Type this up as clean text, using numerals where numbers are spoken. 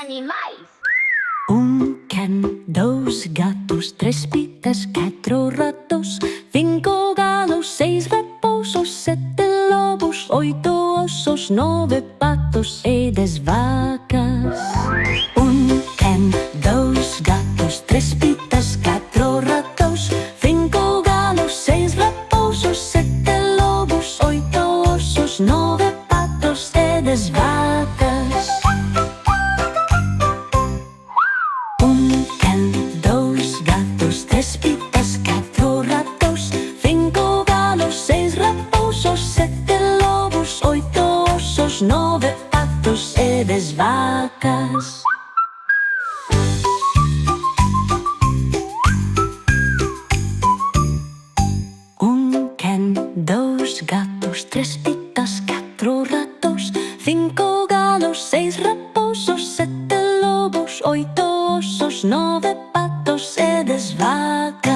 animais. Can, dos gatos, tres pitas, cuatro ratos, cinco galos, seis raposos, sete lobos, oito osos, nove patos e 10 vacas. Can, dos gatos, tres pitas, cuatro ratos, cinco galos, seis raposos, sete lobos, oito osos, nove patos e 10 vacas. Can, dos gatos, tres pitas, cuatro ratos, cinco galos, seis raposos, sete lobos, oito osos, nove patos e 10 vacas. Can, dos gatos, tres pitas, cuatro ratos, cinco galos, seis raposos, sete lobos, oito osos, nove patos e 10 vacas.